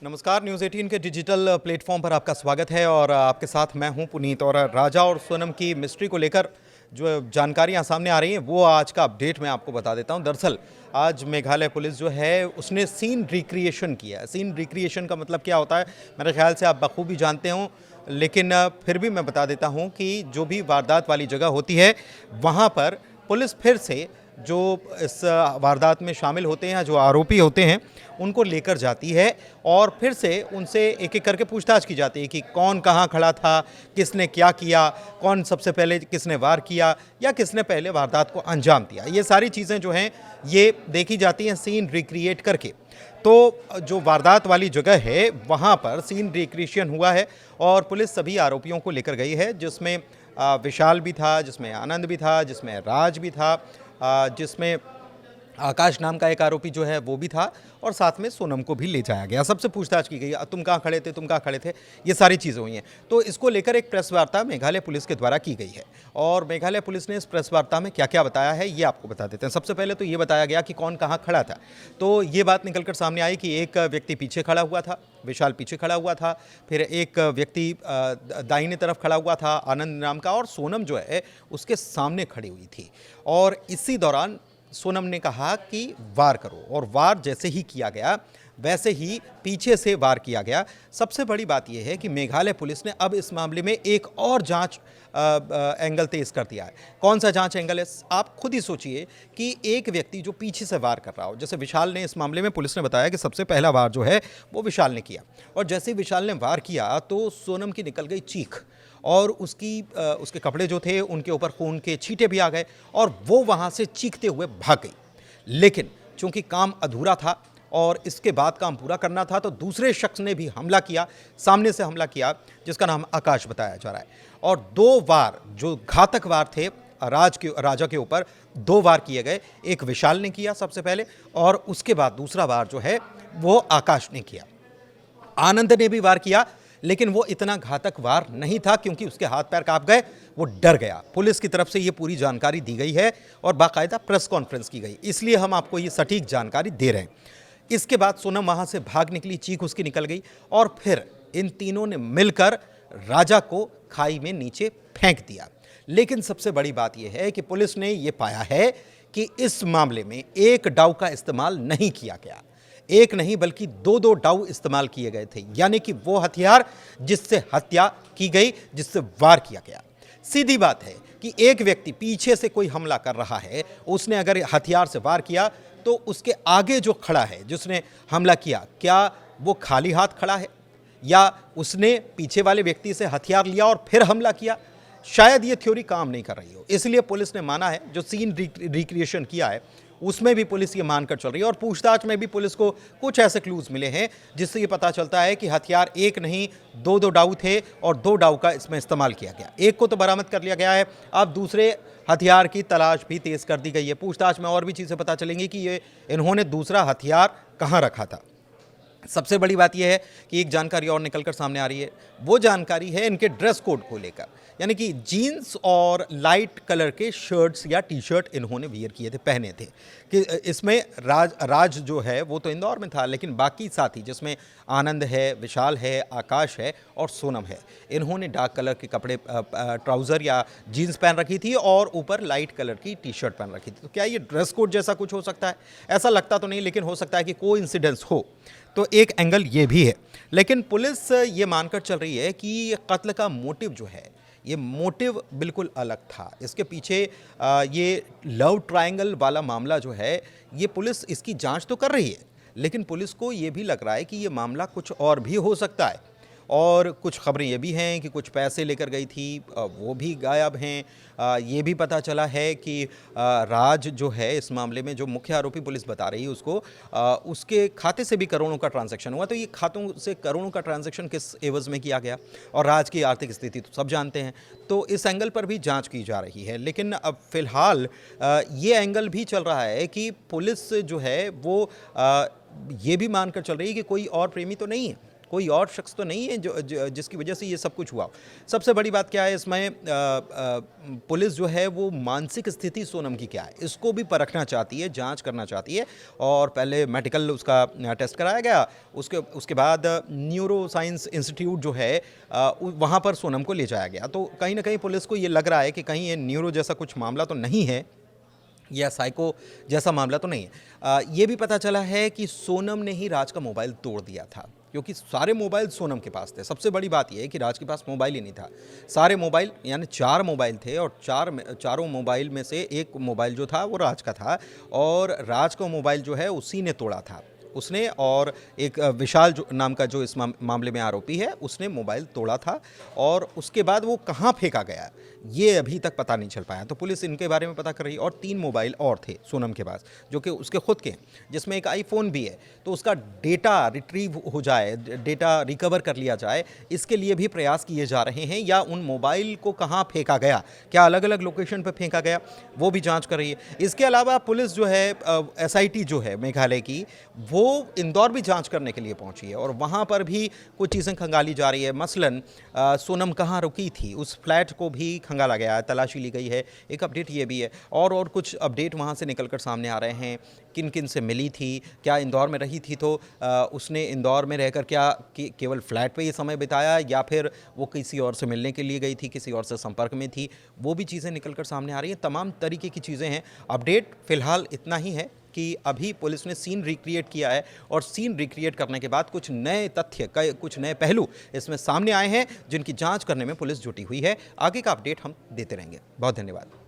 नमस्कार, न्यूज़ 18 के digital platform पर आपका स्वागत है और आपके साथ मैं हूं पुनीत। और राजा और सोनम की मिस्ट्री को लेकर जो जानकारियां सामने आ रही हैं वो आज का अपडेट मैं आपको बता देता हूं। दरअसल आज मेघालय पुलिस जो है उसने सीन रिक्रिएशन किया है। सीन रिक्रिएशन का मतलब क्या होता है मेरे ख्याल से आप बखूबी जानते हों, लेकिन फिर भी मैं बता देता हूं कि जो भी वारदात वाली जगह होती है वहाँ पर पुलिस फिर से जो इस वारदात में शामिल होते हैं, जो आरोपी होते हैं, उनको लेकर जाती है और फिर से उनसे एक-एक करके पूछताछ की जाती है कि कौन कहाँ खड़ा था, किसने क्या किया, कौन सबसे पहले किसने वार किया या किसने पहले वारदात को अंजाम दिया। ये सारी चीज़ें जो हैं ये देखी जाती हैं सीन रिक्रिएट करके। तो जो वारदात वाली जगह है वहाँ पर सीन रिक्रिएशन हुआ है और पुलिस सभी आरोपियों को लेकर गई है, जिसमें विशाल भी था, जिसमें आनंद भी था, जिसमें राज भी था, जिसमें आकाश नाम का एक आरोपी जो है वो भी था और साथ में सोनम को भी ले जाया गया। सबसे पूछताछ की गई, तुम कहाँ खड़े थे, तुम कहाँ खड़े थे, ये सारी चीज़ें हुई हैं। तो इसको लेकर एक प्रेस वार्ता मेघालय पुलिस के द्वारा की गई है और मेघालय पुलिस ने इस प्रेस वार्ता में क्या क्या बताया है ये आपको बता देते हैं। सबसे पहले तो ये बताया गया कि कौन कहाँ खड़ा था। तो ये बात निकल कर सामने आई कि एक व्यक्ति पीछे खड़ा हुआ था, विशाल पीछे खड़ा हुआ था, फिर एक व्यक्ति दाहिने तरफ खड़ा हुआ था आनंद नाम का, और सोनम जो है उसके सामने खड़ी हुई थी। और इसी दौरान सोनम ने कहा कि वार करो, और वार जैसे ही किया गया वैसे ही पीछे से वार किया गया। सबसे बड़ी बात यह है कि मेघालय पुलिस ने अब इस मामले में एक और जांच एंगल तेज कर दिया है। कौन सा जांच एंगल है, आप खुद ही सोचिए कि एक व्यक्ति जो पीछे से वार कर रहा हो, जैसे विशाल ने, इस मामले में पुलिस ने बताया कि सबसे पहला वार जो है वो विशाल ने किया, और जैसे ही विशाल ने वार किया तो सोनम की निकल गई चीख और उसके कपड़े जो थे उनके ऊपर खून के छींटे भी आ गए और वो वहाँ से चीखते हुए भाग गई। लेकिन चूंकि काम अधूरा था और इसके बाद काम पूरा करना था, तो दूसरे शख्स ने भी हमला किया, सामने से हमला किया, जिसका नाम आकाश बताया जा रहा है। और 2 वार जो घातक वार थे राजा के ऊपर, 2 वार किए गए। एक विशाल ने किया सबसे पहले और उसके बाद दूसरा वार जो है वो आकाश ने किया। आनंद ने भी वार किया, लेकिन वो इतना घातक वार नहीं था क्योंकि उसके हाथ पैर कांप गए, वो डर गया। पुलिस की तरफ से ये पूरी जानकारी दी गई है और बाकायदा प्रेस कॉन्फ्रेंस की गई, इसलिए हम आपको ये सटीक जानकारी दे रहे हैं। इसके बाद सोनम वहां से भाग निकली, चीख उसकी निकल गई और फिर इन तीनों ने मिलकर राजा को खाई में नीचे फेंक दिया। लेकिन सबसे बड़ी बात यह है कि पुलिस ने यह पाया है कि इस मामले में एक डाउ का इस्तेमाल नहीं किया गया। एक नहीं बल्कि 2-2 डाउ इस्तेमाल किए गए थे, यानी कि वो हथियार जिससे हत्या की गई, जिससे वार किया गया। सीधी बात है कि एक व्यक्ति पीछे से कोई हमला कर रहा है, उसने अगर हथियार से वार किया तो उसके आगे जो खड़ा है, जिसने हमला किया, क्या वो खाली हाथ खड़ा है या उसने पीछे वाले व्यक्ति से हथियार लिया और फिर हमला किया? शायद ये थ्योरी काम नहीं कर रही हो, इसलिए पुलिस ने माना है, जो सीन रिक्रिएशन किया है उसमें भी पुलिस ये मानकर चल रही है और पूछताछ में भी पुलिस को कुछ ऐसे क्लूज मिले हैं जिससे ये पता चलता है कि हथियार एक नहीं 2-2 डाउ थे और 2 डाउ का इसमें इस्तेमाल किया गया। एक को तो बरामद कर लिया गया है, अब दूसरे हथियार की तलाश भी तेज कर दी गई है। पूछताछ में और भी चीज़ें पता चलेंगी कि इन्होंने दूसरा हथियार कहाँ रखा था। सबसे बड़ी बात यह है कि एक जानकारी और निकलकर सामने आ रही है, वो जानकारी है इनके ड्रेस कोड को लेकर, यानी कि जीन्स और लाइट कलर के शर्ट्स या टी शर्ट इन्होंने वियर किए थे, पहने थे। कि इसमें राज जो है वो तो इंदौर में था, लेकिन बाकी साथी जिसमें आनंद है, विशाल है, आकाश है और सोनम है, इन्होंने डार्क कलर के कपड़े, ट्राउज़र या जीन्स पहन रखी थी और ऊपर लाइट कलर की टी शर्ट पहन रखी थी। तो क्या ये ड्रेस कोड जैसा कुछ हो सकता है? ऐसा लगता तो नहीं, लेकिन हो सकता है कि कोइंसिडेंस हो। तो एक एंगल ये भी है, लेकिन पुलिस ये मानकर चल रही है कि कत्ल का मोटिव जो है, ये मोटिव बिल्कुल अलग था। इसके पीछे ये लव ट्रायंगल वाला मामला जो है, ये पुलिस इसकी जांच तो कर रही है, लेकिन पुलिस को ये भी लग रहा है कि ये मामला कुछ और भी हो सकता है। और कुछ खबरें ये भी हैं कि कुछ पैसे लेकर गई थी, वो भी गायब हैं। ये भी पता चला है कि राज जो है इस मामले में, जो मुख्य आरोपी पुलिस बता रही है उसको, उसके खाते से भी करोड़ों का ट्रांजैक्शन हुआ। तो ये खातों से करोड़ों का ट्रांजैक्शन किस एवज में किया गया, और राज की आर्थिक स्थिति तो सब जानते हैं। तो इस एंगल पर भी जांच की जा रही है, लेकिन अब फिलहाल ये एंगल भी चल रहा है कि पुलिस जो है वो ये भी मानकर चल रही है कि कोई और प्रेमी तो नहीं है, कोई और शख्स तो नहीं है जिसकी वजह से ये सब कुछ हुआ। सबसे बड़ी बात क्या है इसमें, पुलिस जो है वो मानसिक स्थिति सोनम की क्या है इसको भी परखना चाहती है, जांच करना चाहती है। और पहले मेडिकल उसका टेस्ट कराया गया, उसके बाद न्यूरो साइंस इंस्टीट्यूट जो है वहाँ पर सोनम को ले जाया गया। तो कहीं ना कहीं पुलिस को ये लग रहा है कि कहीं ये न्यूरो जैसा कुछ मामला तो नहीं है या साइको जैसा मामला तो नहीं है। ये भी पता चला है कि सोनम ने ही राज का मोबाइल तोड़ दिया था, क्योंकि सारे मोबाइल सोनम के पास थे। सबसे बड़ी बात यह है कि राज के पास मोबाइल ही नहीं था। सारे मोबाइल यानी 4 मोबाइल थे और चारों मोबाइल में से एक मोबाइल जो था वो राज का था, और राज का मोबाइल जो है उसी ने तोड़ा था। उसने और एक विशाल जो नाम का जो इस मामले में आरोपी है उसने मोबाइल तोड़ा था, और उसके बाद वो कहाँ फेंका गया ये अभी तक पता नहीं चल पाया। तो पुलिस इनके बारे में पता कर रही है। और 3 मोबाइल और थे सोनम के पास जो कि उसके खुद के हैं, जिसमें एक आईफोन भी है। तो उसका डेटा रिट्रीव हो जाए, डेटा रिकवर कर लिया जाए, इसके लिए भी प्रयास किए जा रहे हैं। या उन मोबाइल को कहाँ फेंका गया, क्या अलग अलग लोकेशन पर फेंका गया, वो भी जांच कर रही है। इसके अलावा पुलिस जो है SIT जो है मेघालय की, वो इंदौर भी जांच करने के लिए पहुंची है, और वहां पर भी कुछ चीज़ें खंगाली जा रही है। मसलन सोनम कहाँ रुकी थी उस फ्लैट को भी खंगाला गया है, तलाशी ली गई है। एक अपडेट ये भी है, और कुछ अपडेट वहाँ से निकलकर सामने आ रहे हैं। किन किन से मिली थी, क्या इंदौर में रही थी तो उसने इंदौर में रहकर क्या केवल फ्लैट पे ये समय बिताया, या फिर वो किसी और से मिलने के लिए गई थी, किसी और से संपर्क में थी, वो भी चीज़ें निकलकर सामने आ रही हैं। तमाम तरीके की चीज़ें हैं। अपडेट फ़िलहाल इतना ही है कि अभी पुलिस ने सीन रिक्रिएट किया है, और सीन रिक्रिएट करने के बाद कुछ नए तथ्य, कुछ नए पहलू इसमें सामने आए हैं, जिनकी जांच करने में पुलिस जुटी हुई है। आगे का अपडेट हम देते रहेंगे। बहुत धन्यवाद।